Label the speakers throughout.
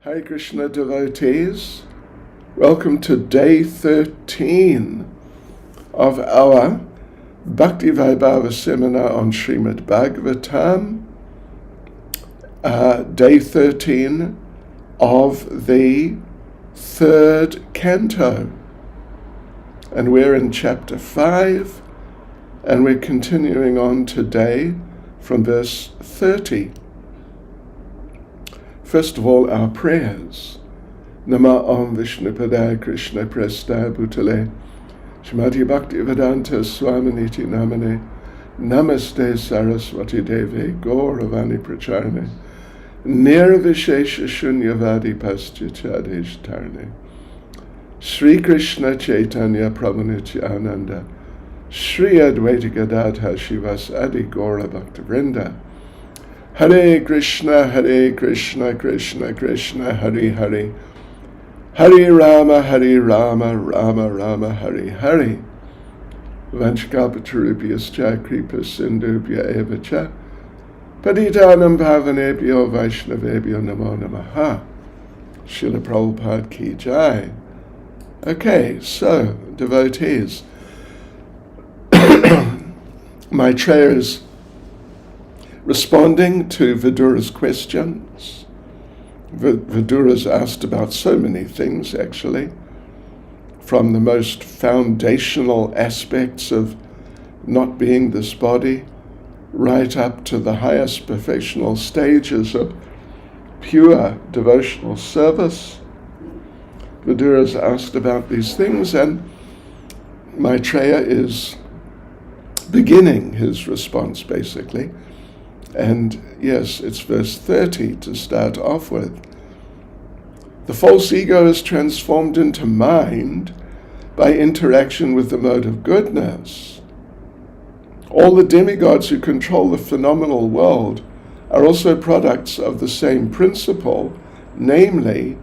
Speaker 1: Hare Krishna devotees, welcome to day 13 of our Bhakti Vaibhava seminar on Srimad Bhagavatam, day 13 of the third canto. And we're in chapter 5, and we're continuing on today from verse 30. First of all, our prayers. Nama Om Vishnupadaya Krishna Prestaya Bhutale Shrimati Bhakti Vedanta Swaminiti Namane Namaste Saraswati Deve Gauravani Pracharane Nirvishesha Shunyavadi Paschityadesh Tarne Sri Krishna Chaitanya Prabhu Nityananda Sri Advaita Gadadha Shivas Adi Gaura Bhakta Vrinda Hare Krishna, Krishna Krishna, Hare Hare, Hare Rama, Rama Rama, Hare Hare. Vanchkalpatarubhyascha kripa sindhubhya eva cha, Patitanam pavanebhyo vaishnavebhyo namo namaha. Srila Prabhupada ki jai. Okay, so, devotees, Maitreya is responding to Vidura's questions. Vidura's asked about so many things, actually, from the most foundational aspects of not being this body, right up to the highest perfectional stages of pure devotional service. Vidura's asked about these things, and Maitreya is beginning his response, basically. And yes, it's verse 30 to start off with. The false ego is transformed into mind by interaction with the mode of goodness. All the demigods who control the phenomenal world are also products of the same principle, namely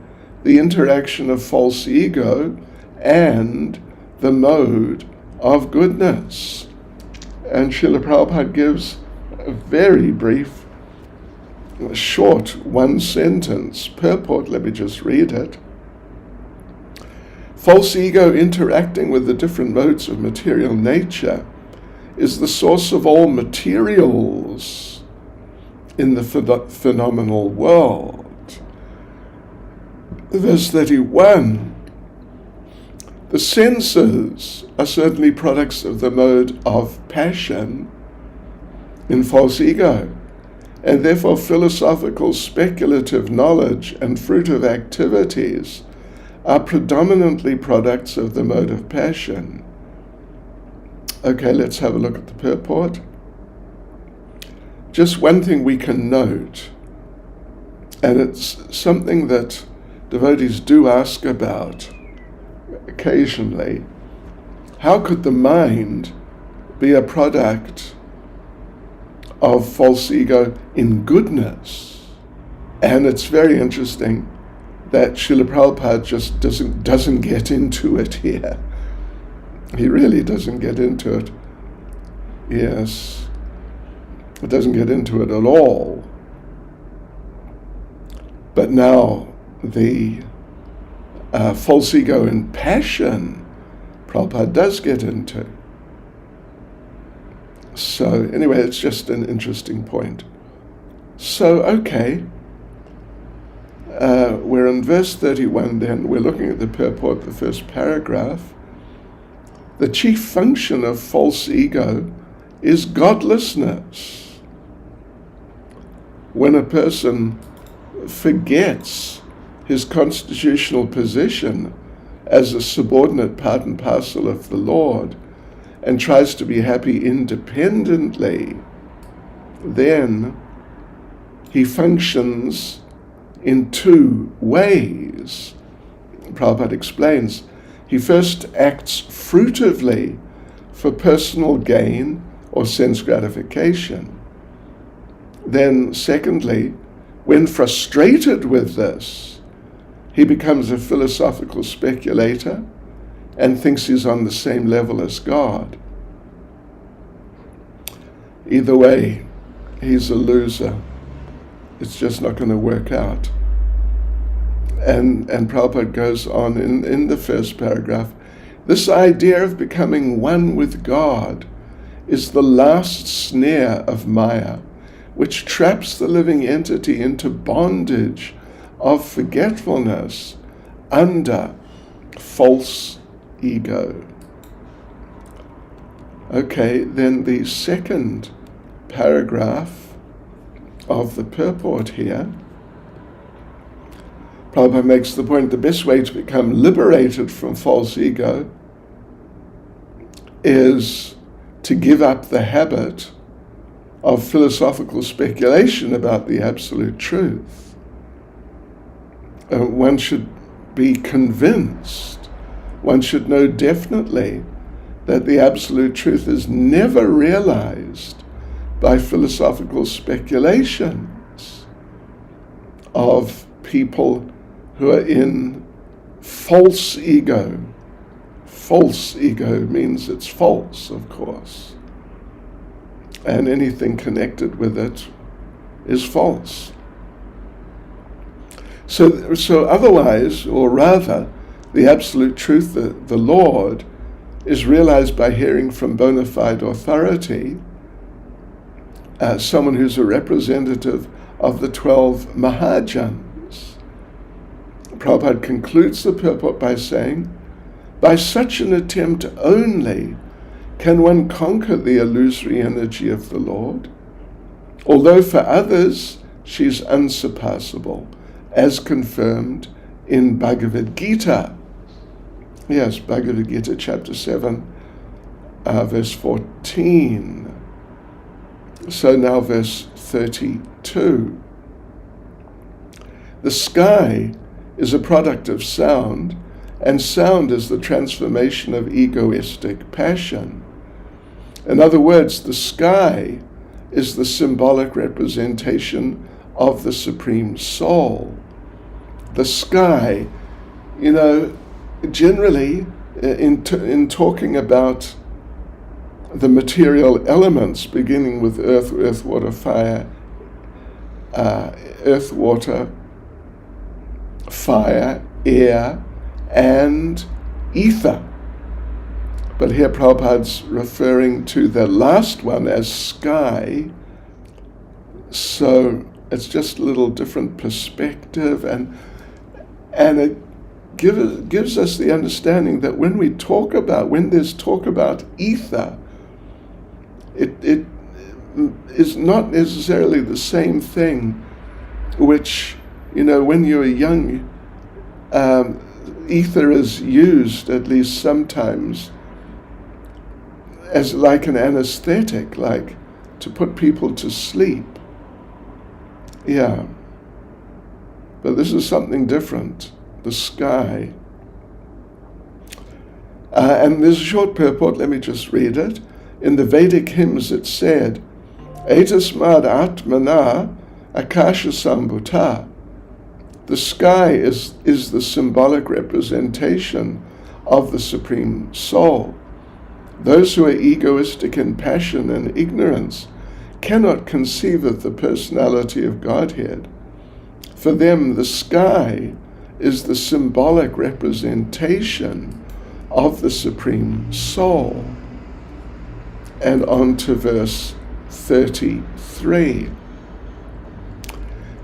Speaker 1: the interaction of false ego and the mode of goodness. And Srila Prabhupada gives a very brief, short one-sentence purport. Let me just read it. False ego interacting with the different modes of material nature is the source of all materials in the phenomenal world. Verse 31, the senses are certainly products of the mode of passion in false ego, and therefore philosophical speculative knowledge and fruitive activities are predominantly products of the mode of passion. Okay, let's have a look at the purport. Just one thing we can note, and it's something that devotees do ask about occasionally. How could the mind be a product of false ego in goodness? And it's very interesting that Srila Prabhupada just doesn't get into it here. He really doesn't get into it. Yes, it doesn't get into it at all. But now the false ego in passion, Prabhupada does get into. So anyway, it's just an interesting point. So, okay, we're in verse 31 then. We're looking at the purport, the first paragraph. The chief function of false ego is godlessness. When a person forgets his constitutional position as a subordinate part and parcel of the Lord, and tries to be happy independently, then he functions in two ways. Prabhupada explains, he first acts fruitively for personal gain or sense gratification. Then secondly, when frustrated with this, he becomes a philosophical speculator and thinks he's on the same level as God. Either way, he's a loser. It's just not going to work out. And Prabhupada goes on in the first paragraph, this idea of becoming one with God is the last snare of Maya, which traps the living entity into bondage of forgetfulness under false ego. Okay, then the second paragraph of the purport here, Prabhupada makes the point the best way to become liberated from false ego is to give up the habit of philosophical speculation about the absolute truth. One should be convinced, one should know definitely that the absolute truth is never realized by philosophical speculations of people who are in false ego. False ego means it's false, of course. And anything connected with it is false. So otherwise, or rather, the absolute truth, the Lord, is realized by hearing from bona fide authority, someone who's a representative of the 12 Mahajans. Prabhupada concludes the purport by saying, by such an attempt only can one conquer the illusory energy of the Lord, although for others she's unsurpassable, as confirmed in Bhagavad Gita. Yes, Bhagavad Gita chapter 7, verse 14. So now verse 32. The sky is a product of sound, and sound is the transformation of egoistic passion. In other words, the sky is the symbolic representation of the Supreme Soul. The sky, generally in talking about the material elements, beginning with earth, water, fire, fire, air, and ether. But here Prabhupada's referring to the last one as sky, so it's just a little different perspective, and it gives us the understanding that when there's talk about ether, it is not necessarily the same thing, which, when you're young, ether is used, at least sometimes, as like an anesthetic, like to put people to sleep. Yeah. But this is something different, the sky. And there's a short purport, let me just read it. In the Vedic hymns it said, Etasmad Atmana Akasha Sambhuta. The sky is the symbolic representation of the Supreme Soul. Those who are egoistic in passion and ignorance cannot conceive of the personality of Godhead. For them, the sky is the symbolic representation of the Supreme Soul. And on to verse 33.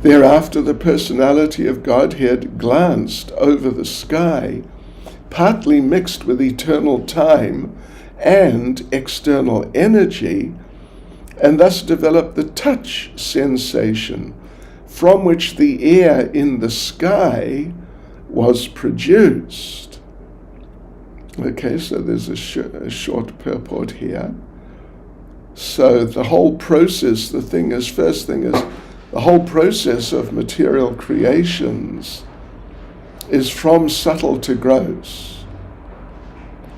Speaker 1: Thereafter, the personality of Godhead glanced over the sky, partly mixed with eternal time and external energy, and thus developed the touch sensation from which the air in the sky was produced. Okay, so there's a short purport here. So the whole process, the first thing is, the whole process of material creations is from subtle to gross.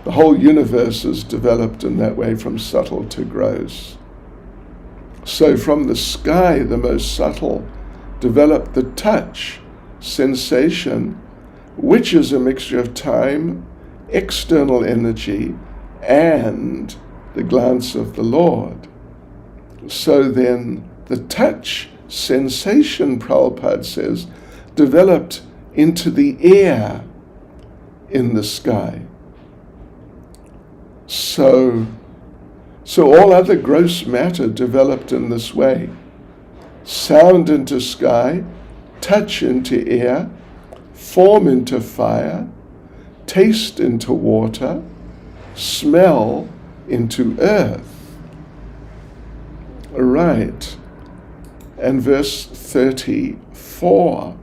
Speaker 1: The whole universe is developed in that way, from subtle to gross. So from the sky, the most subtle, developed the touch sensation, which is a mixture of time, external energy, and the glance of the Lord. So then the touch sensation, Prabhupada says, developed into the air in the sky. So all other gross matter developed in this way. Sound into sky, touch into air, form into fire, taste into water, smell into earth. Right. And verse 34.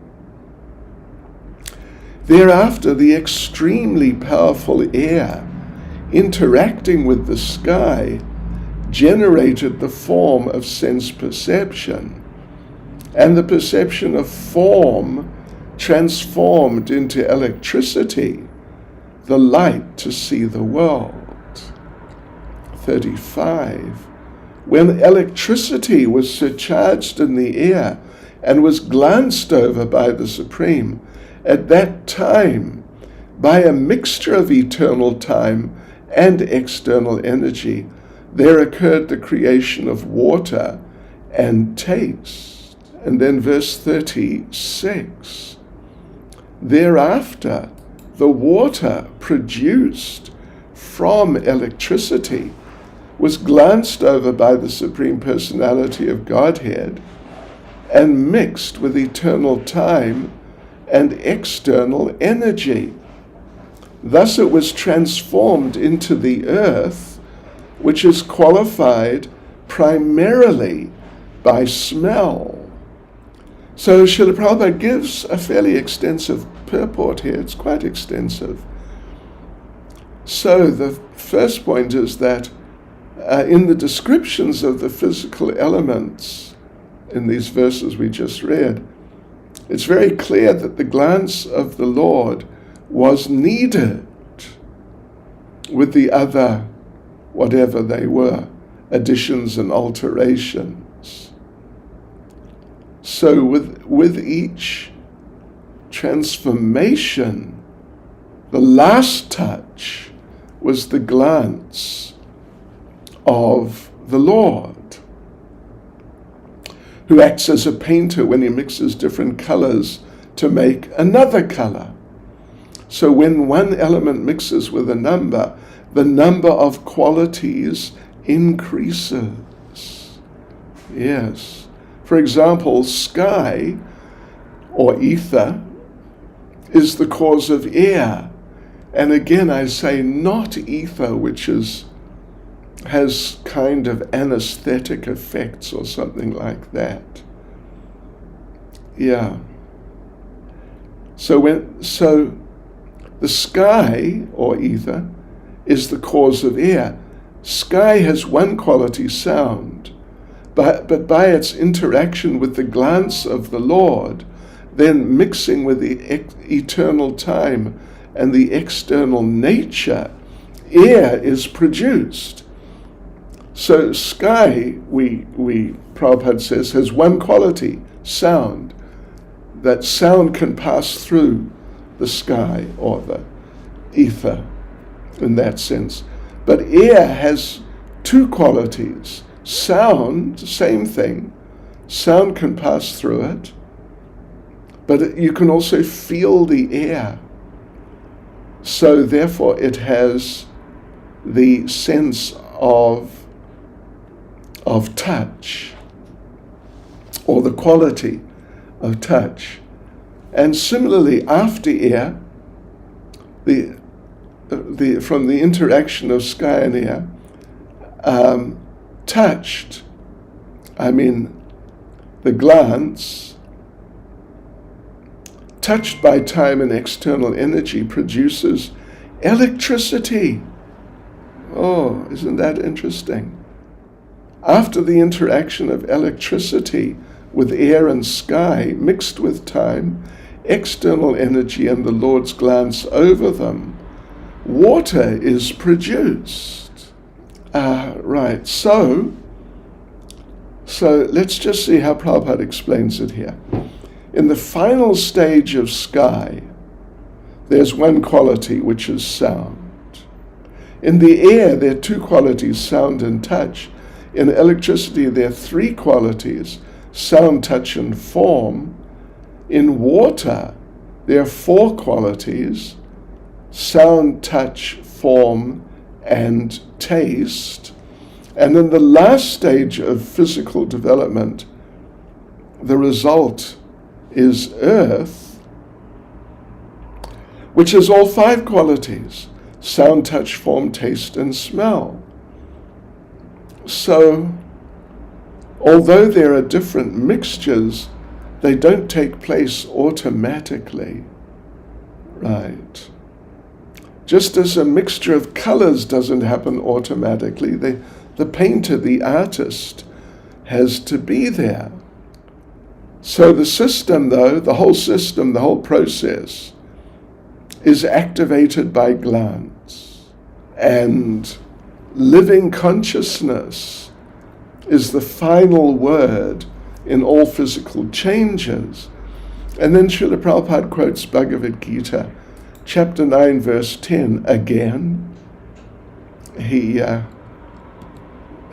Speaker 1: Thereafter, the extremely powerful air interacting with the sky generated the form of sense perception, and the perception of form transformed into electricity, the light to see the world. 35. When electricity was surcharged in the air and was glanced over by the Supreme, at that time, by a mixture of eternal time and external energy, there occurred the creation of water and taste. And then verse 36. Thereafter, the water produced from electricity was glanced over by the Supreme Personality of Godhead and mixed with eternal time and external energy. Thus it was transformed into the earth, which is qualified primarily by smell. So Srila Prabhupada gives a fairly extensive purport here. It's quite extensive. So the first point is that in the descriptions of the physical elements in these verses we just read, it's very clear that the glance of the Lord was needed with the other, whatever they were, additions and alterations. So with each transformation, the last touch was the glance of the Lord, who acts as a painter when he mixes different colors to make another color. So when one element mixes with a number, the number of qualities increases. Yes. For example, sky or ether is the cause of air. And again, I say not ether, which has kind of anesthetic effects or something like that. Yeah. So the sky or ether is the cause of air. Sky has one quality, sound, but by its interaction with the glance of the Lord, then mixing with the eternal time and the external nature, air is produced. So sky, Prabhupada says, has one quality, sound. That sound can pass through the sky or the ether in that sense. But air has two qualities. Sound, same thing. Sound can pass through it, but you can also feel the air. So therefore it has the sense of touch, or the quality of touch. And similarly, after air, from the interaction of sky and air, touched, the glance, touched by time and external energy, produces electricity. Oh, isn't that interesting? After the interaction of electricity with air and sky mixed with time, external energy and the Lord's glance over them, water is produced. Right, so let's just see how Prabhupada explains it here. In the final stage of sky, there's one quality, which is sound. In the air, there are two qualities, sound and touch. In electricity, there are three qualities, sound, touch, and form. In water, there are 4 qualities: sound, touch, form, and taste. And in the last stage of physical development, the result is earth, which has all 5 qualities: sound, touch, form, taste, and smell. So, although there are different mixtures, they don't take place automatically, right? Just as a mixture of colors doesn't happen automatically, the painter, the artist, has to be there. So the system, though, the whole process, is activated by glance. And living consciousness is the final word in all physical changes. And then Srila Prabhupada quotes Bhagavad Gita, chapter 9, verse 10 again. He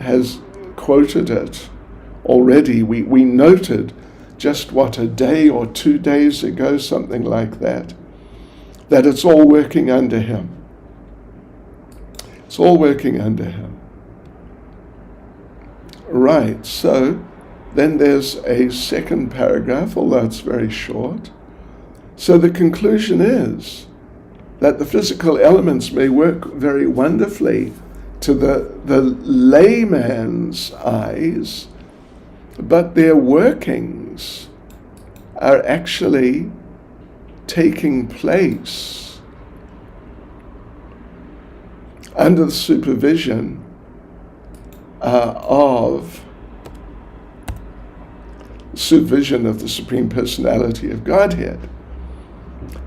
Speaker 1: has quoted it already. We noted just a day or 2 days ago, something like that it's all working under him. It's all working under him. Right, so then there's a second paragraph, although it's very short. So the conclusion is that the physical elements may work very wonderfully to the layman's eyes, but their workings are actually taking place under the supervision of the Supreme Personality of Godhead.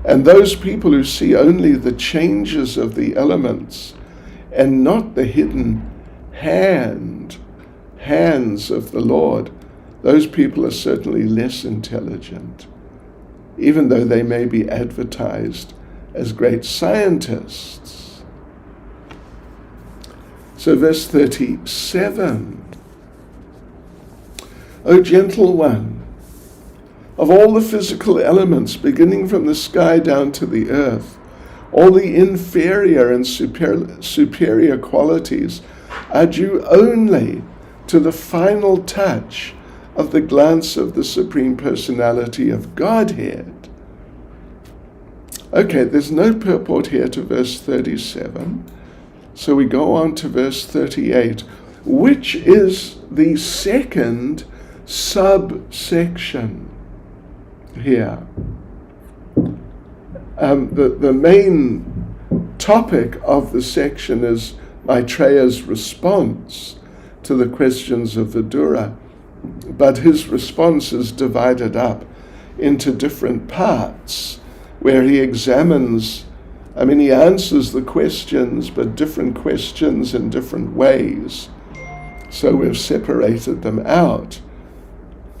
Speaker 1: And those people who see only the changes of the elements and not the hidden hands of the Lord, those people are certainly less intelligent, even though they may be advertised as great scientists. So verse 37, O gentle one, of all the physical elements, beginning from the sky down to the earth, all the inferior and superior qualities are due only to the final touch of the glance of the Supreme Personality of Godhead. Okay, there's no purport here to verse 37, so we go on to verse 38, which is the second subsection here. The main topic of the section is Maitreya's response to the questions of Vidura, but his response is divided up into different parts where he examines, he answers the questions, but different questions in different ways. So we've separated them out.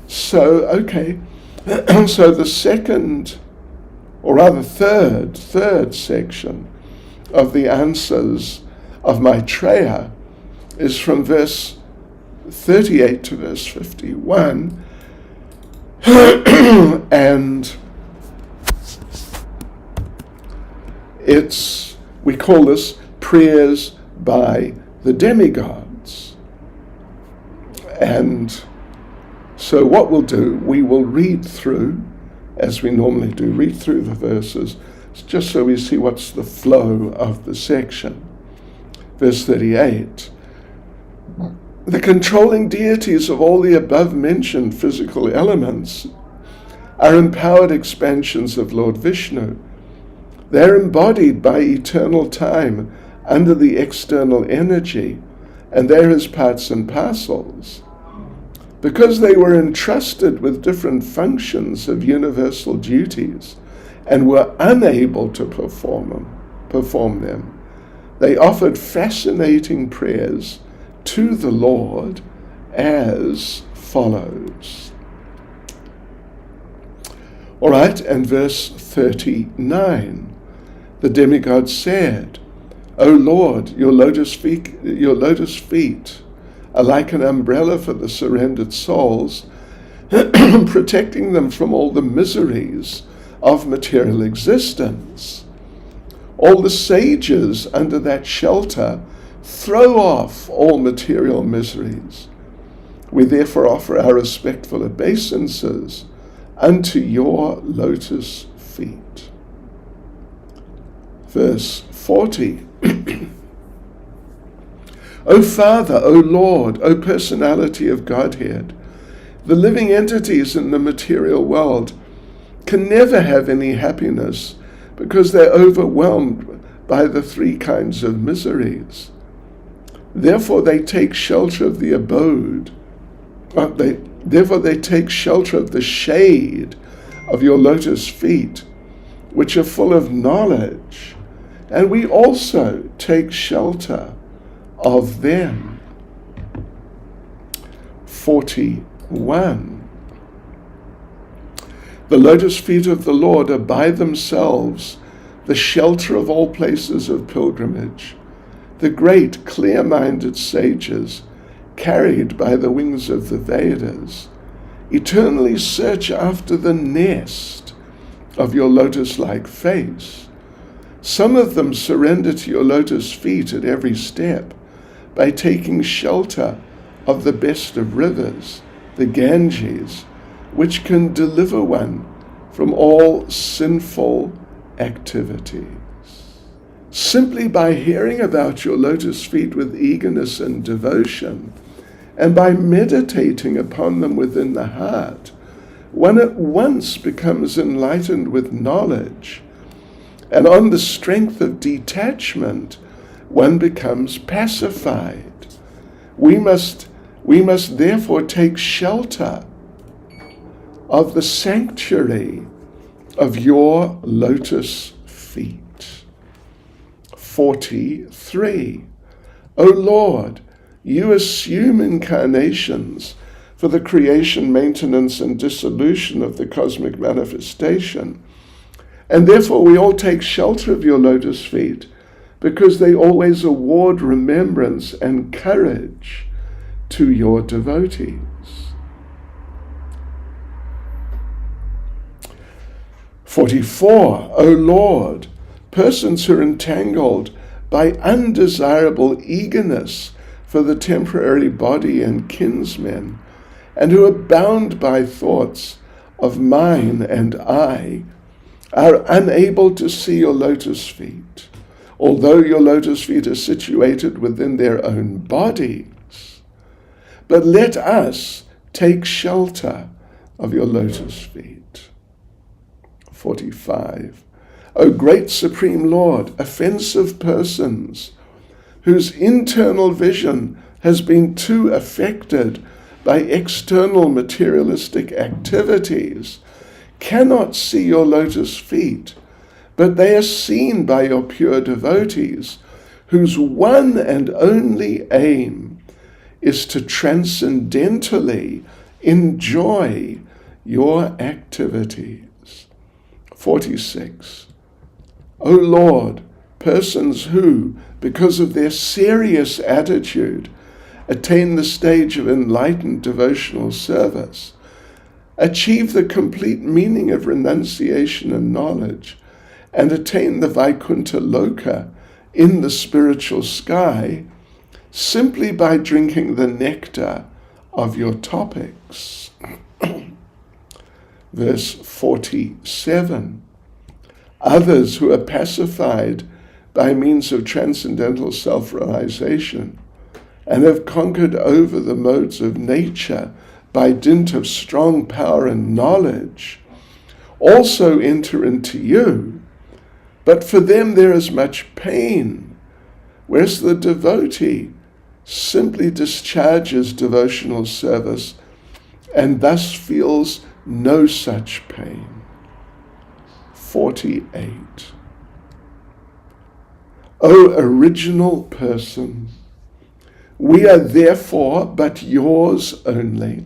Speaker 1: So, okay, so the second, or rather third section of the answers of Maitreya is from verse 38 to verse 51, and we call this prayers by the demigods. And so what we'll do, we will read through, as we normally do, read through the verses, just so we see what's the flow of the section. Verse 38, the controlling deities of all the above-mentioned physical elements are empowered expansions of Lord Vishnu. They're embodied by eternal time under the external energy, and they're his parts and parcels. Because they were entrusted with different functions of universal duties and were unable to perform them, they offered fascinating prayers to the Lord as follows. All right, and verse 39. The demigod said, O Lord, your lotus feet are like an umbrella for the surrendered souls, protecting them from all the miseries of material existence. All the sages under that shelter throw off all material miseries. We therefore offer our respectful obeisances unto your lotus feet. Verse 40. O Father, O Lord, O personality of Godhead, the living entities in the material world can never have any happiness because they're overwhelmed by the three kinds of miseries. Therefore they take shelter of the abode. Therefore they take shelter of the shade of your lotus feet, which are full of knowledge, and we also take shelter of them. 41. The lotus feet of the Lord are by themselves the shelter of all places of pilgrimage. The great clear-minded sages, carried by the wings of the Vedas, eternally search after the nest of your lotus-like face. Some of them surrender to your lotus feet at every step by taking shelter of the best of rivers, the Ganges, which can deliver one from all sinful activities. Simply by hearing about your lotus feet with eagerness and devotion, and by meditating upon them within the heart, one at once becomes enlightened with knowledge, and on the strength of detachment, one becomes pacified. We must therefore take shelter of the sanctuary of your lotus feet. 43. O Lord, you assume incarnations for the creation, maintenance, and dissolution of the cosmic manifestation, and therefore we all take shelter of your lotus feet, because they always award remembrance and courage to your devotees. 44. O Lord, persons who are entangled by undesirable eagerness for the temporary body and kinsmen, and who are bound by thoughts of mine and I, are unable to see your lotus feet, although your lotus feet are situated within their own bodies. But let us take shelter of your lotus feet. 45. O great Supreme Lord, offensive persons whose internal vision has been too affected by external materialistic activities cannot see your lotus feet, but they are seen by your pure devotees, whose one and only aim is to transcendentally enjoy your activities. 46. O Lord, persons who, because of their serious attitude, attain the stage of enlightened devotional service, achieve the complete meaning of renunciation and knowledge, and attain the Vaikuntha Loka in the spiritual sky, simply by drinking the nectar of your topics. Verse 47. Others who are pacified by means of transcendental self-realization and have conquered over the modes of nature by dint of strong power and knowledge, also enter into you, but for them there is much pain, whereas the devotee simply discharges devotional service and thus feels no such pain. 48. O original person, we are therefore but yours only.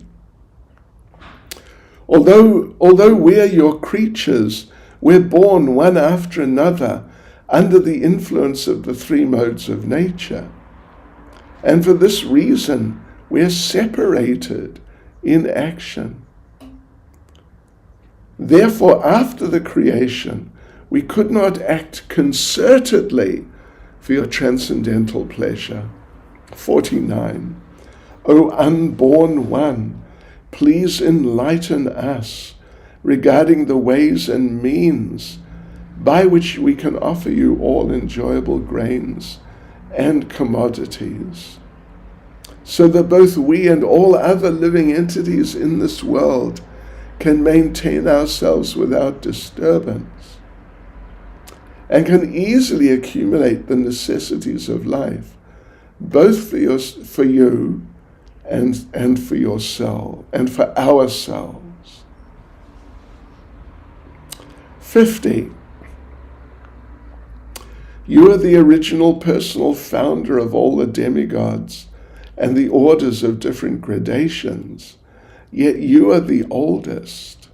Speaker 1: Although we are your creatures, we're born one after another under the influence of the three modes of nature. And for this reason, we're separated in action. Therefore, after the creation, we could not act concertedly for your transcendental pleasure. 49. O unborn one, please enlighten us regarding the ways and means by which we can offer you all enjoyable grains and commodities, so that both we and all other living entities in this world can maintain ourselves without disturbance and can easily accumulate the necessities of life, both for you and for yourself and for ourselves. 50. You are the original personal founder of all the demigods and the orders of different gradations, yet you are the oldest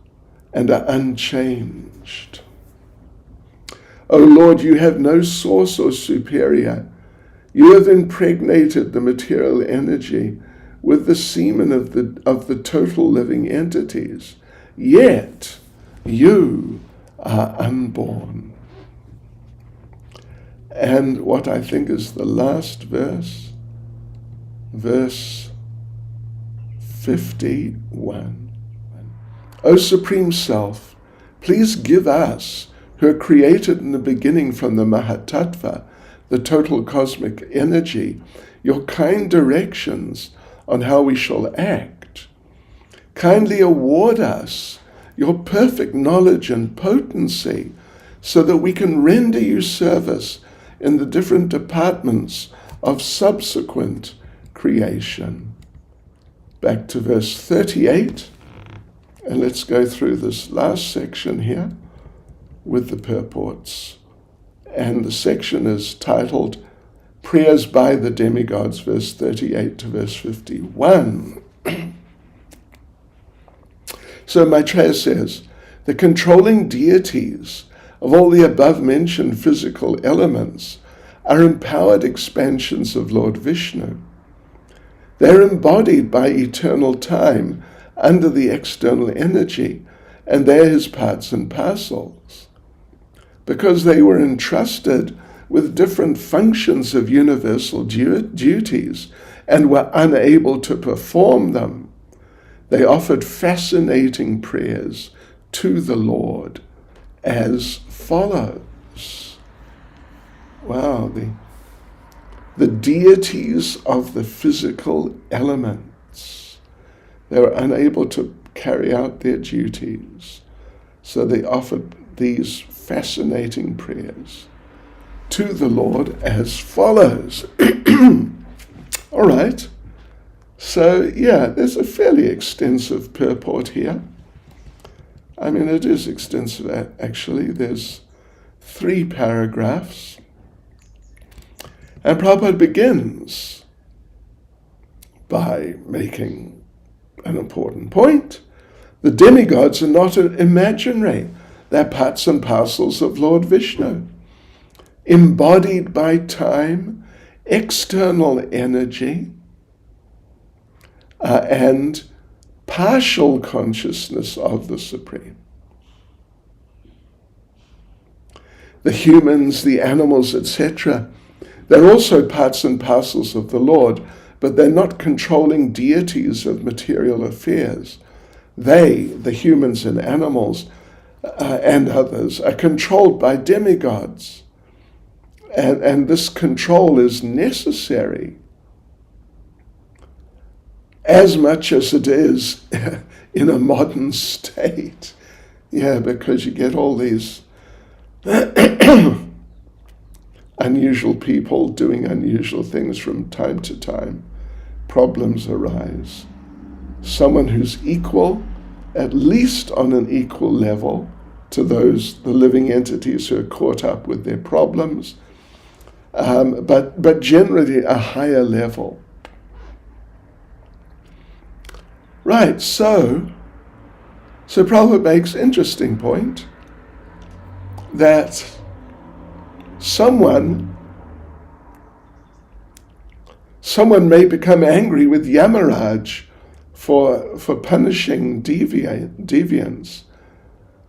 Speaker 1: and are unchanged. O Lord, you have no source or superior. You have impregnated the material energy with the semen of the total living entities, yet you are unborn. And what I think is the last verse, verse 51. O Supreme Self, please give us, who are created in the beginning from the Mahatattva, the total cosmic energy, your kind directions on how we shall act. Kindly award us your perfect knowledge and potency so that we can render you service in the different departments of subsequent creation. Back to verse 38, and let's go through this last section here with the purports. And the section is titled Prayers by the Demigods, verse 38 to verse 51. So Maitreya says, the controlling deities of all the above-mentioned physical elements are empowered expansions of Lord Vishnu. They're embodied by eternal time under the external energy, and they're his parts and parcels. Because they were entrusted with different functions of universal duties and were unable to perform them, they offered fascinating prayers to the Lord as follows. Wow, the deities of the physical elements, they were unable to carry out their duties, so they offered these fascinating prayers to the Lord as follows. All right. So, yeah, there's a fairly extensive purport here. I mean, it is extensive, actually. There's 3 paragraphs. And Prabhupada begins by making an important point. The demigods are not imaginary. They're parts and parcels of Lord Vishnu, embodied by time, external energy, and partial consciousness of the Supreme. The humans, the animals, etc., they're also parts and parcels of the Lord, but they're not controlling deities of material affairs. They, the humans and animals, and others, are controlled by demigods. And this control is necessary as much as it is in a modern state. Yeah, because you get all these unusual people doing unusual things from time to time. Problems arise. Someone who's equal, at least on an equal level, to those, the living entities who are caught up with their problems, but generally a higher level. Right, so Prabhupada makes an interesting point that someone may become angry with Yamaraj for punishing deviance.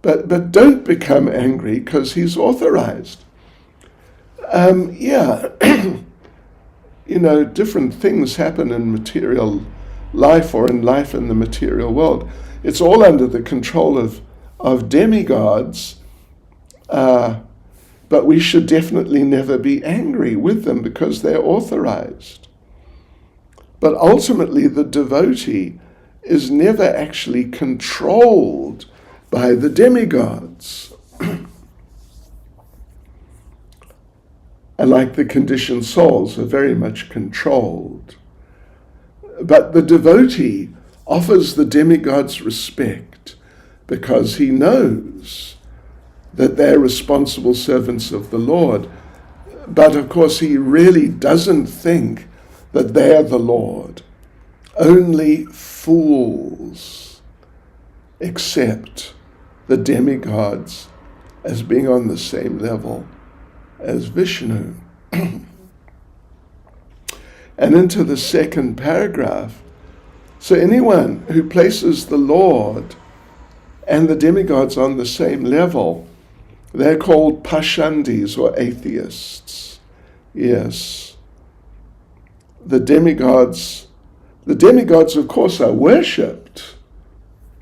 Speaker 1: But don't become angry because he's authorized. Different things happen in material life or in life in the material world. It's all under the control of demigods, but we should definitely never be angry with them because they're authorized. But ultimately, the devotee is never actually controlled by the demigods. And like the conditioned souls are very much controlled. But the devotee offers the demigods respect because he knows that they're responsible servants of the Lord. But of course, he really doesn't think that they're the Lord. Only fools accept the demigods as being on the same level as Vishnu. And into the second paragraph, so anyone who places the Lord and the demigods on the same level, they're called pashandis or atheists. Yes. The demigods of course are worshipped.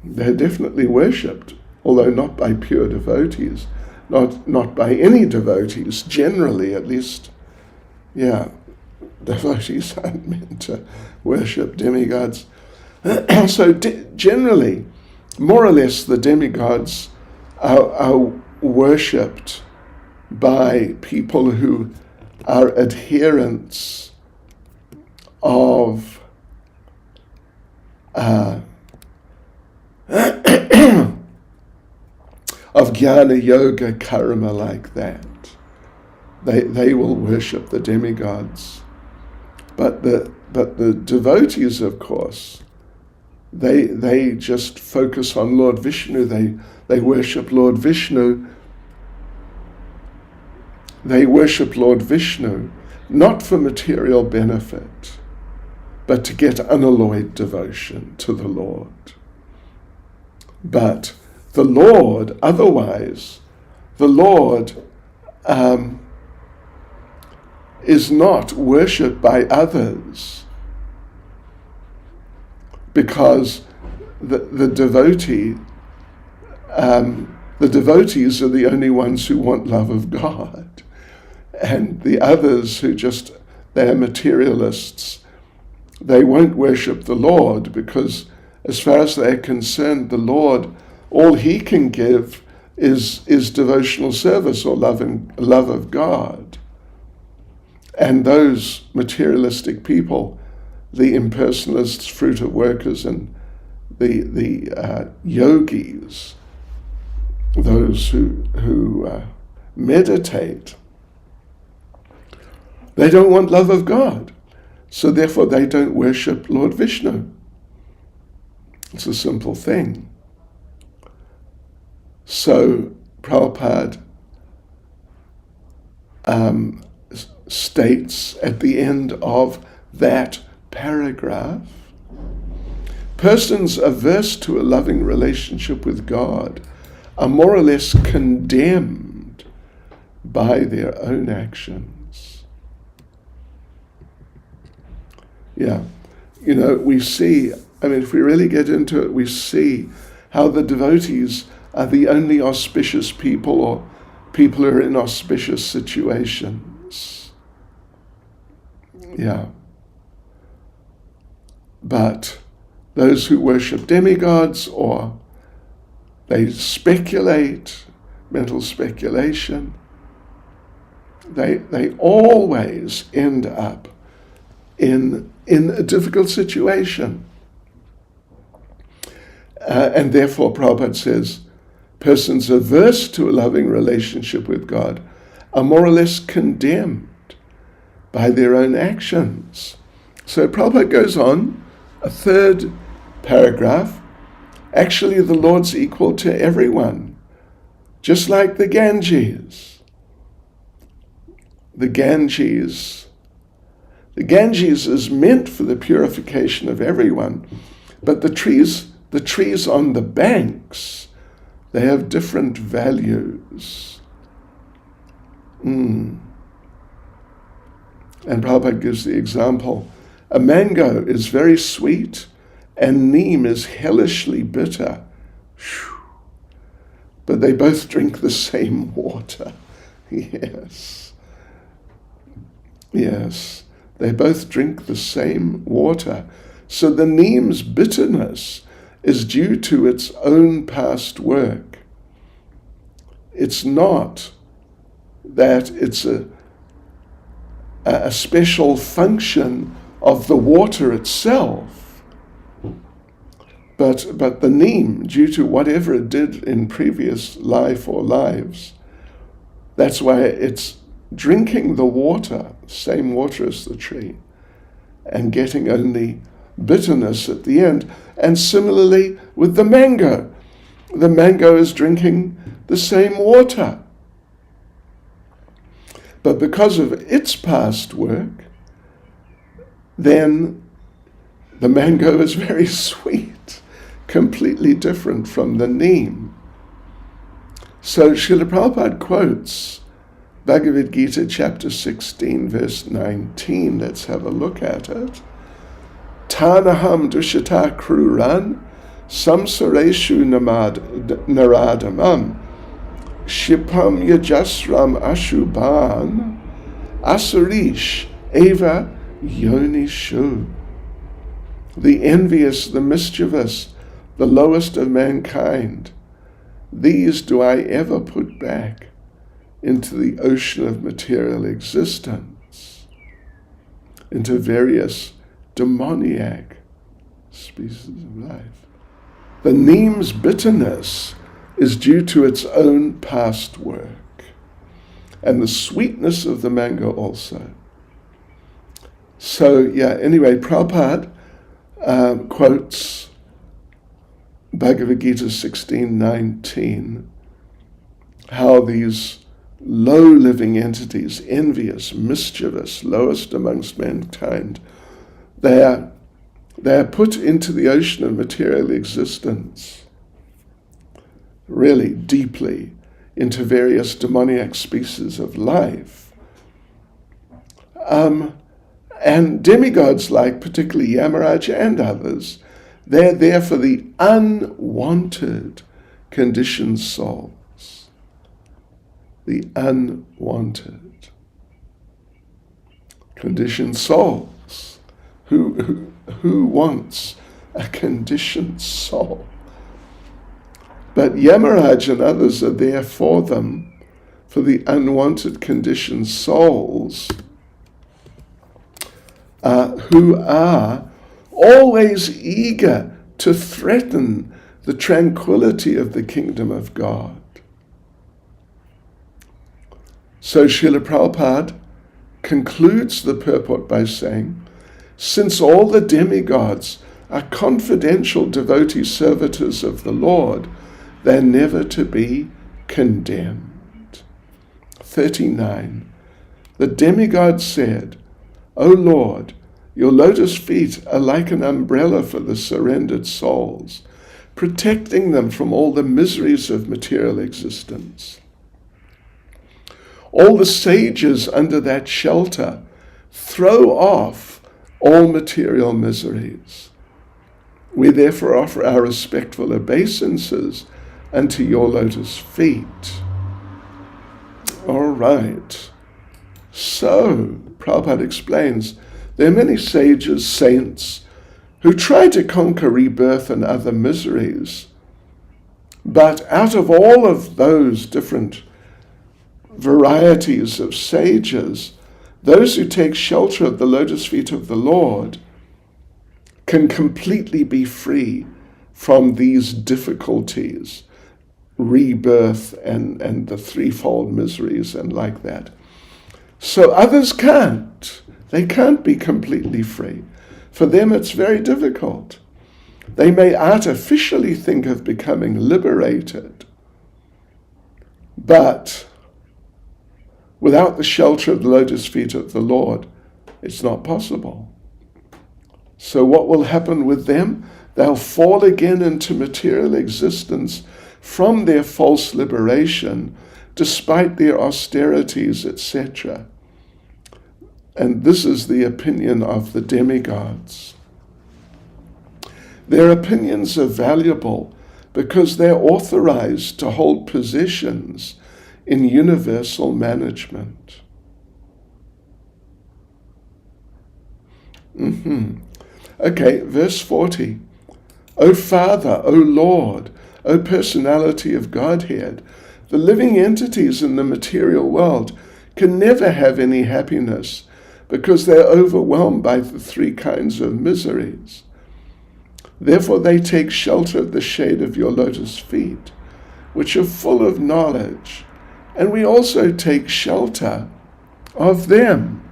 Speaker 1: They're definitely worshipped, although not by pure devotees. Not by any devotees, generally at least. Yeah, devotees aren't meant to worship demigods. So generally, more or less, the demigods are worshipped by people who are adherents of of jnana yoga karma like that. They will worship the demigods. But the devotees, of course, they just focus on Lord Vishnu. They worship Lord Vishnu. They worship Lord Vishnu, not for material benefit, but to get unalloyed devotion to the Lord. But the Lord, otherwise, the Lord is not worshipped by others because the devotees are the only ones who want love of God. And the others who they're materialists, they won't worship the Lord because as far as they're concerned, the Lord, all he can give is devotional service or love of God. And those materialistic people, the impersonalists, fruit of workers, and the yogis, those who meditate, they don't want love of God. So therefore they don't worship Lord Vishnu. It's a simple thing. So Prabhupada states at the end of that paragraph, persons averse to a loving relationship with God are more or less condemned by their own actions. Yeah, we see, if we really get into it, we see how the devotees are the only auspicious people or people who are in auspicious situations. Yeah. But those who worship demigods or they speculate, mental speculation, they always end up in a difficult situation. And therefore Prabhupada says, persons averse to a loving relationship with God are more or less condemned by their own actions. So Prabhupada goes on, a third paragraph, actually the Lord's equal to everyone, just like the Ganges. The Ganges is meant for the purification of everyone, but the trees on the banks, They have different values. And Prabhupada gives the example, a mango is very sweet and neem is hellishly bitter. But they both drink the same water. Yes. Yes. They both drink the same water. So the neem's bitterness is due to its own past work. It's not that it's a special function of the water itself, but the neem, due to whatever it did in previous life or lives, that's why it's drinking the water, same water as the tree, and getting only bitterness at the end. And similarly with the mango is drinking the same water. But because of its past work, then the mango is very sweet, completely different from the neem. So Srila Prabhupada quotes Bhagavad Gita chapter 16, verse 19. Let's have a look at it. Tanaham dushata kruran samsareshu naradamam shipam yajasram ashubhan asurish eva yonishu. The envious, the mischievous, the lowest of mankind, these do I ever put back into the ocean of material existence, into various demoniac species of life. The neem's bitterness is due to its own past work, and the sweetness of the mango also. So, anyway, Prabhupada quotes Bhagavad Gita 16:19, how these low living entities, envious, mischievous, lowest amongst mankind, they are put into the ocean of material existence, really deeply into various demoniac species of life. And demigods like particularly Yamaraj and others, they're there for the unwanted conditioned souls. The unwanted conditioned souls. Who wants a conditioned soul? But Yamaraj and others are there for them, for the unwanted conditioned souls, who are always eager to threaten the tranquility of the kingdom of God. So Srila Prabhupada concludes the purport by saying, since all the demigods are confidential devotee servitors of the Lord, they're never to be condemned. 39. The demigod said, O Lord, your lotus feet are like an umbrella for the surrendered souls, protecting them from all the miseries of material existence. All the sages under that shelter throw off all material miseries. We therefore offer our respectful obeisances unto your lotus feet. All right. So, Prabhupada explains, there are many sages, saints, who try to conquer rebirth and other miseries. But out of all of those different varieties of sages, those who take shelter of the lotus feet of the Lord can completely be free from these difficulties, rebirth and the threefold miseries and like that. So others can't. They can't be completely free. For them it's very difficult. They may artificially think of becoming liberated, but without the shelter of the lotus feet of the Lord, it's not possible. So what will happen with them? They'll fall again into material existence from their false liberation, despite their austerities, etc. And this is the opinion of the demigods. Their opinions are valuable because they're authorized to hold positions in universal management. Okay, verse 40. O Father, O Lord, O personality of Godhead, the living entities in the material world can never have any happiness because they're overwhelmed by the three kinds of miseries. Therefore they take shelter of the shade of your lotus feet, which are full of knowledge, and we also take shelter of them.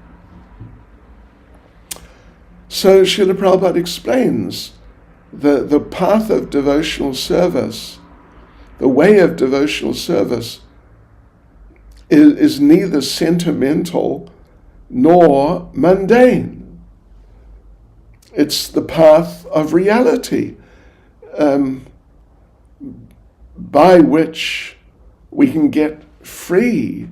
Speaker 1: So Srila Prabhupada explains the path of devotional service, the way of devotional service is neither sentimental nor mundane. It's the path of reality, by which we can get free.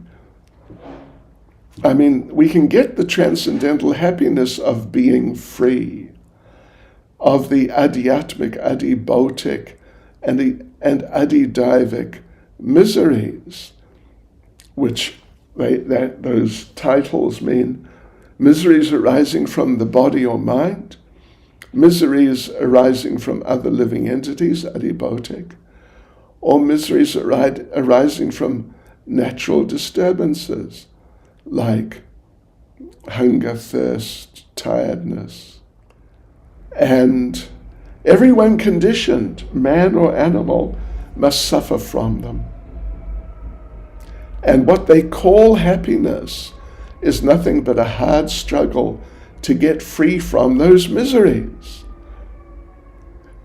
Speaker 1: I mean, we can get the transcendental happiness of being free, of the adhyatmic, adhibautic, and adhidaivik miseries, which those titles mean miseries arising from the body or mind, miseries arising from other living entities, adhibautic, or miseries arising from natural disturbances like hunger, thirst, tiredness. And everyone conditioned, man or animal, must suffer from them. And what they call happiness is nothing but a hard struggle to get free from those miseries.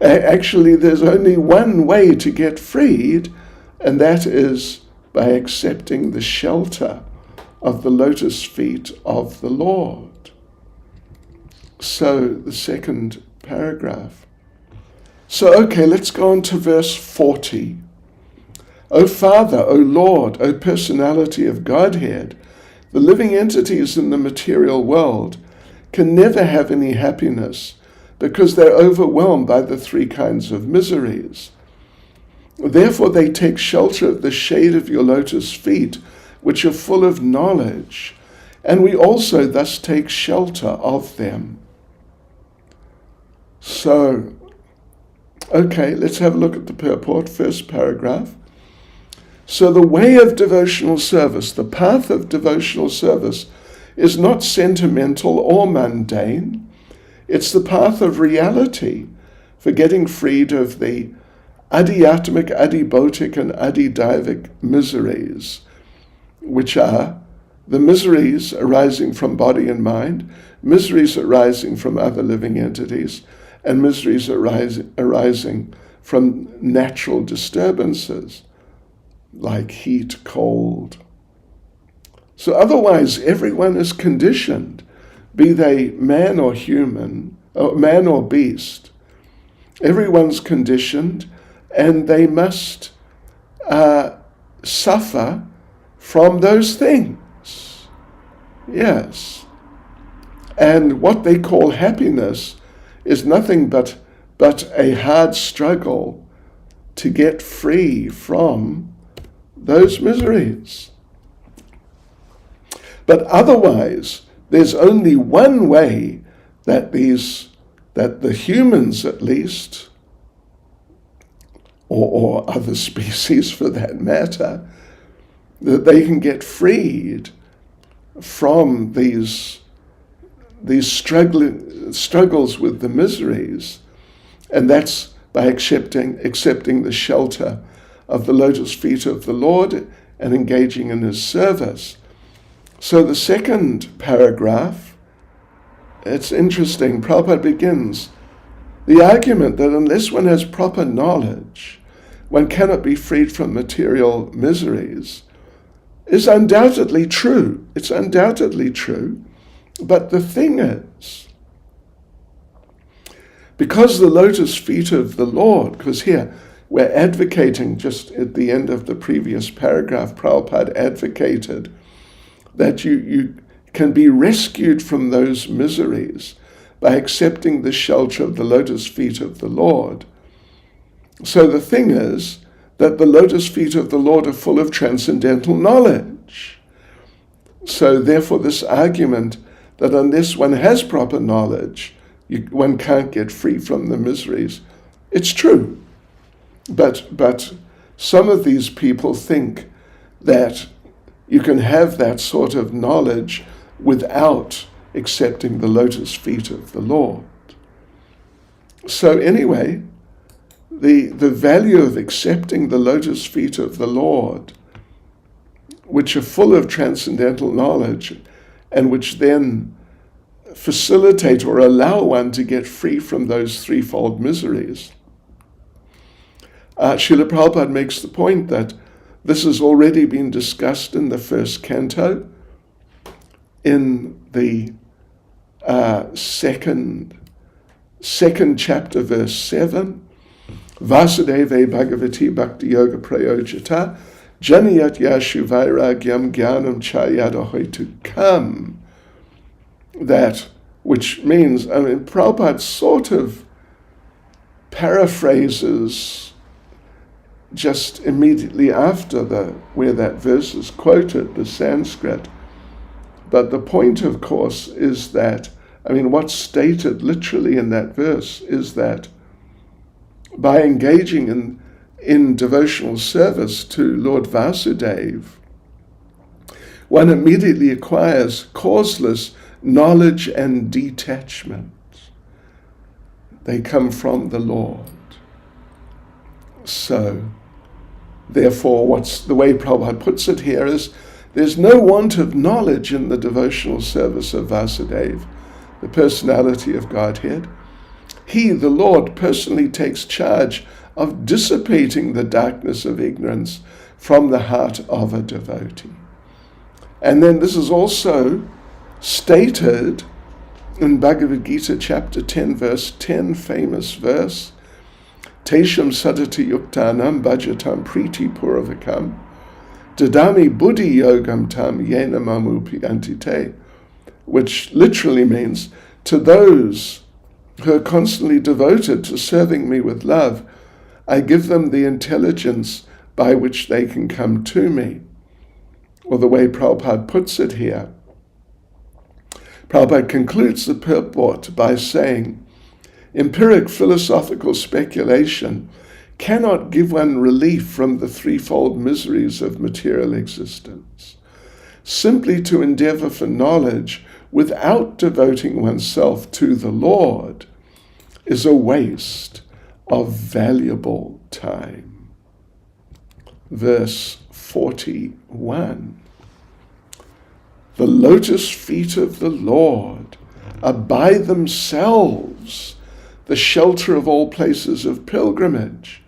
Speaker 1: Actually, there's only one way to get freed, and that is by accepting the shelter of the lotus feet of the Lord. So, the second paragraph. So, okay, let's go on to verse 40. O Father, O Lord, O personality of Godhead, the living entities in the material world can never have any happiness because they're overwhelmed by the three kinds of miseries. Therefore they take shelter of the shade of your lotus feet, which are full of knowledge, and we also thus take shelter of them. So, okay, let's have a look at the purport, first paragraph. So the way of devotional service, the path of devotional service, is not sentimental or mundane. It's the path of reality for getting freed of the adhyatmic, adhibautic, and adhidaivik miseries, which are the miseries arising from body and mind, miseries arising from other living entities, and miseries arising from natural disturbances like heat, cold. So otherwise, everyone is conditioned, be they man or human, or man or beast. Everyone's conditioned, and they must suffer from those things. Yes. And what they call happiness is nothing but a hard struggle to get free from those miseries. But otherwise, there's only one way that the humans at least, or other species for that matter, that they can get freed from these struggles with the miseries, and that's by accepting the shelter of the lotus feet of the Lord and engaging in his service. So the second paragraph, it's interesting. Prabhupada begins, the argument that unless one has proper knowledge, one cannot be freed from material miseries, is undoubtedly true. It's undoubtedly true. But the thing is, because the lotus feet of the Lord, because here we're advocating, just at the end of the previous paragraph, Prabhupada advocated that you can be rescued from those miseries by accepting the shelter of the lotus feet of the Lord. So the thing is that the lotus feet of the Lord are full of transcendental knowledge. So therefore this argument that unless one has proper knowledge, one can't get free from the miseries, it's true. But some of these people think that you can have that sort of knowledge without accepting the lotus feet of the Lord. So anyway, the value of accepting the lotus feet of the Lord, which are full of transcendental knowledge and which then facilitate or allow one to get free from those threefold miseries. Srila Prabhupada makes the point that this has already been discussed in the first canto, in the second chapter, verse 7, Vasudeve Bhagavati Bhakti Yoga Prayojata Janiyat Yashu Vairagyam Jnanam Chayadahoitu Kam. That, which means, Prabhupada sort of paraphrases just immediately after where that verse is quoted, the Sanskrit. But the point, of course, is that, what's stated literally in that verse is that by engaging in devotional service to Lord Vasudeva, one immediately acquires causeless knowledge and detachment. They come from the Lord. So, therefore, the way Prabhupada puts it here is, there's no want of knowledge in the devotional service of Vasudeva, the personality of Godhead. He, the Lord, personally takes charge of dissipating the darkness of ignorance from the heart of a devotee. And then this is also stated in Bhagavad Gita chapter 10, verse 10, famous verse, Tesham sadati yuktanam bhajatam priti puravakam dadami buddhi yogam tam yena mamupi antite, which literally means, to those who are constantly devoted to serving me with love, I give them the intelligence by which they can come to me. Or the way Prabhupada puts it here, Prabhupada concludes the purport by saying, empiric philosophical speculation cannot give one relief from the threefold miseries of material existence. Simply to endeavor for knowledge without devoting oneself to the Lord is a waste of valuable time. Verse 41. The lotus feet of the Lord are by themselves the shelter of all places of pilgrimage.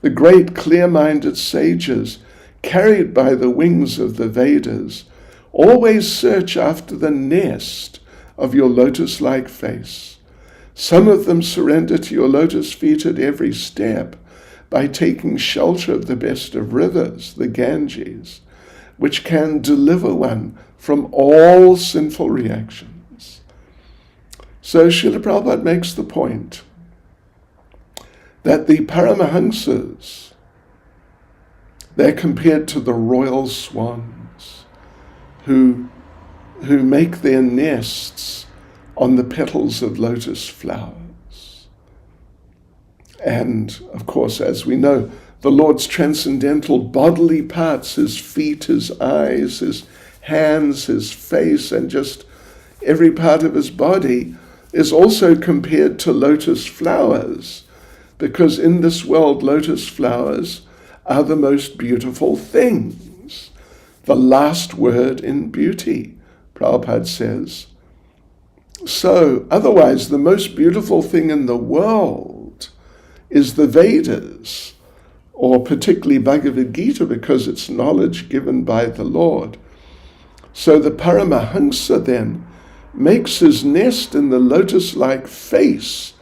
Speaker 1: The great clear-minded sages, carried by the wings of the Vedas, always search after the nest of your lotus-like face. Some of them surrender to your lotus feet at every step by taking shelter of the best of rivers, the Ganges, which can deliver one from all sinful reactions. So Srila Prabhupada makes the point that the Paramahamsas, they're compared to the royal swans who make their nests on the petals of lotus flowers. And, of course, as we know, the Lord's transcendental bodily parts, his feet, his eyes, his hands, his face, and just every part of his body is also compared to lotus flowers, because in this world, lotus flowers are the most beautiful things. The last word in beauty, Prabhupada says. So, otherwise, the most beautiful thing in the world is the Vedas, or particularly Bhagavad Gita, because it's knowledge given by the Lord. So the Paramahamsa then makes his nest in the lotus-like face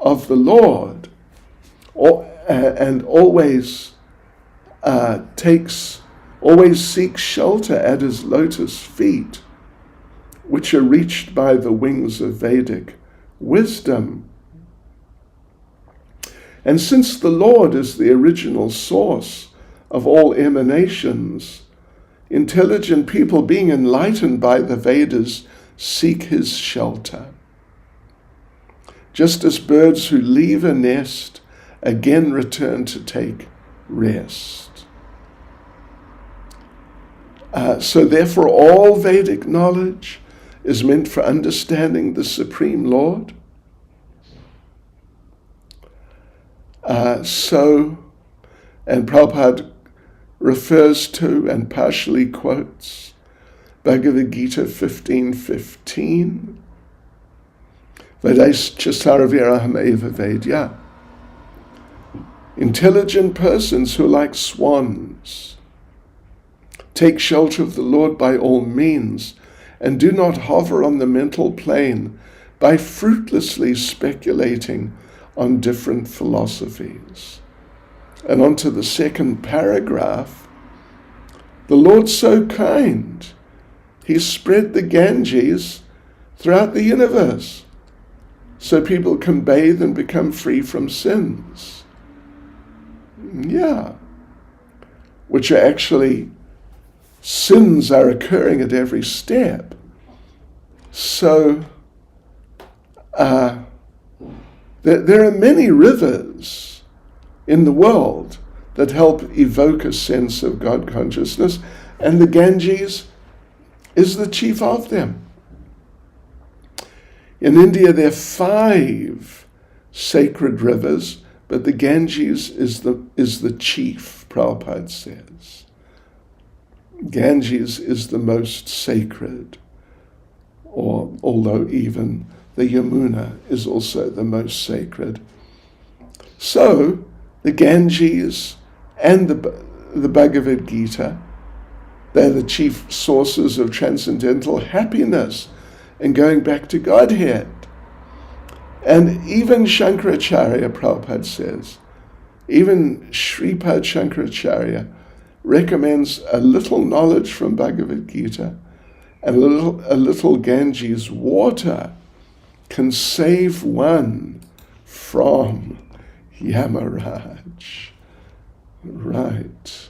Speaker 1: of the Lord, and always seeks shelter at his lotus feet, which are reached by the wings of Vedic wisdom. And since the Lord is the original source of all emanations, intelligent people being enlightened by the Vedas seek his shelter. Just as birds who leave a nest again return to take rest. So therefore all Vedic knowledge is meant for understanding the Supreme Lord. And Prabhupada refers to and partially quotes Bhagavad Gita 15:15. Vedaischa sarviraham eva vedya. Intelligent persons who are like swans take shelter of the Lord by all means and do not hover on the mental plane by fruitlessly speculating on different philosophies. And on to the second paragraph. The Lord's so kind. He spread the Ganges throughout the universe so people can bathe and become free from sins. Yeah. Which are actually, sins are occurring at every step. So, there are many rivers in the world that help evoke a sense of God consciousness, and the Ganges is the chief of them. In India, there are 5 sacred rivers, but the Ganges is the chief, Prabhupada says. Ganges is the most sacred, although even the Yamuna is also the most sacred. So, the Ganges and the Bhagavad Gita, they're the chief sources of transcendental happiness and going back to Godhead. And even Shankaracharya, Prabhupada says, even Sripad Shankaracharya recommends a little knowledge from Bhagavad Gita and a little Ganges water can save one from Yamaraj. Right.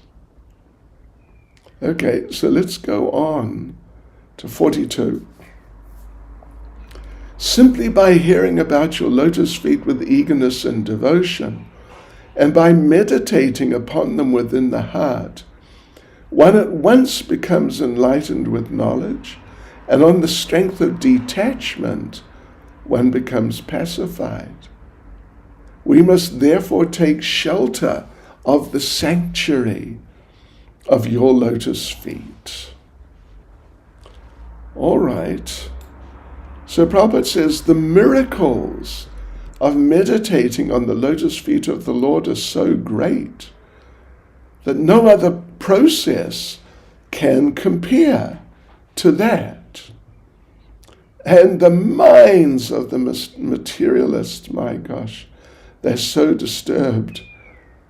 Speaker 1: Okay, so let's go on to 42. Simply by hearing about your lotus feet with eagerness and devotion, and by meditating upon them within the heart, one at once becomes enlightened with knowledge, and on the strength of detachment, one becomes pacified. We must therefore take shelter of the sanctuary of your lotus feet. All right. So Prabhupada says the miracles of meditating on the lotus feet of the Lord are so great that no other process can compare to that. And the minds of the materialists, my gosh, they're so disturbed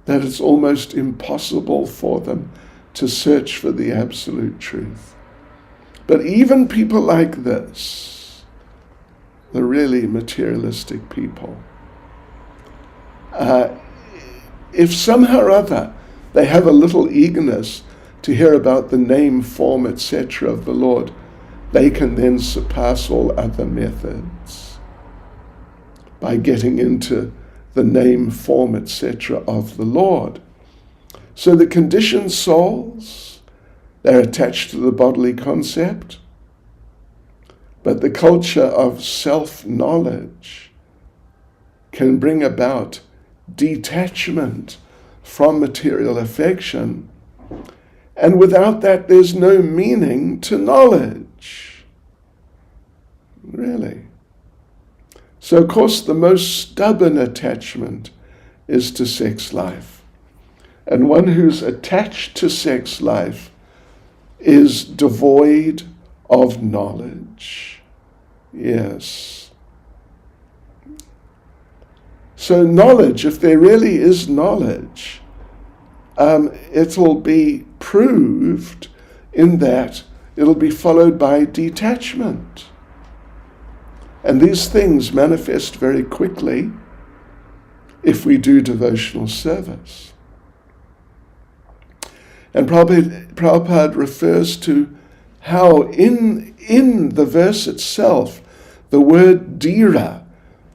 Speaker 1: that it's almost impossible for them to search for the absolute truth. But even people like this, the really materialistic people, if somehow or other they have a little eagerness to hear about the name, form, etc. of the Lord, they can then surpass all other methods by getting into the name, form, etc. of the Lord. So the conditioned souls, they're attached to the bodily concept, but the culture of self-knowledge can bring about detachment from material affection, and without that there's no meaning to knowledge. Really. So of course the most stubborn attachment is to sex life. And one who's attached to sex life is devoid of knowledge. Yes. So knowledge, if there really is knowledge, it'll be proved in that it'll be followed by detachment. And these things manifest very quickly if we do devotional service. And Prabhupada refers to how in the verse itself, the word dhira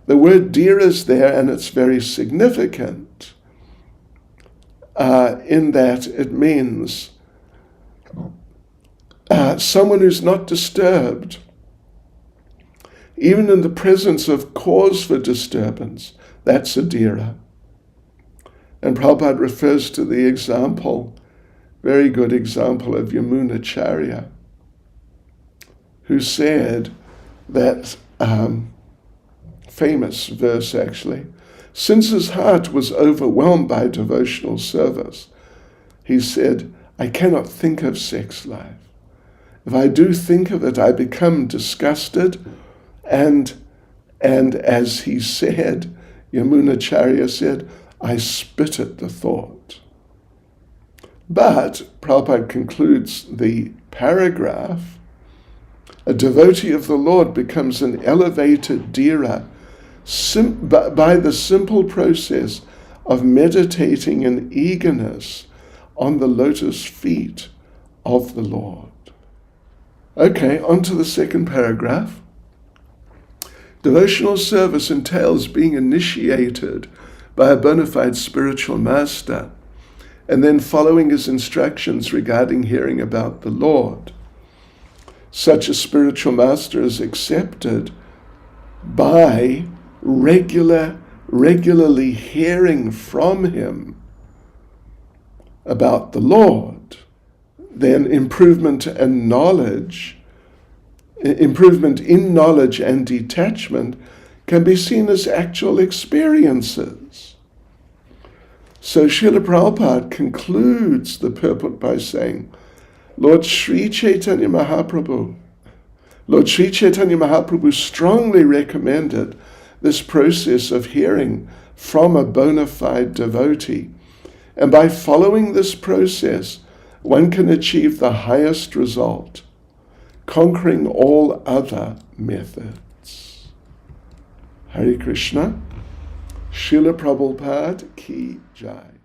Speaker 1: is there, and it's very significant in that it means someone who's not disturbed, even in the presence of cause for disturbance. That's a dhira. And Prabhupada refers to the example, very good example, of Yamunacharya, who said that, famous verse actually, since his heart was overwhelmed by devotional service, he said, I cannot think of sex life. If I do think of it, I become disgusted, and as he said, Yamunacharya said, I spit at the thought. But Prabhupada concludes the paragraph, a devotee of the Lord becomes an elevated dhira by the simple process of meditating in eagerness on the lotus feet of the Lord. Okay, on to the second paragraph. Devotional service entails being initiated by a bona fide spiritual master and then following his instructions regarding hearing about the Lord. Such a spiritual master is accepted by regularly hearing from him about the Lord. Then improvement in knowledge and detachment can be seen as actual experiences. So Srila Prabhupada concludes the purport by saying, Lord Sri Chaitanya Mahaprabhu strongly recommended this process of hearing from a bona fide devotee. And by following this process, one can achieve the highest result, conquering all other methods. Hare Krishna. Srila Prabhupada ki jai.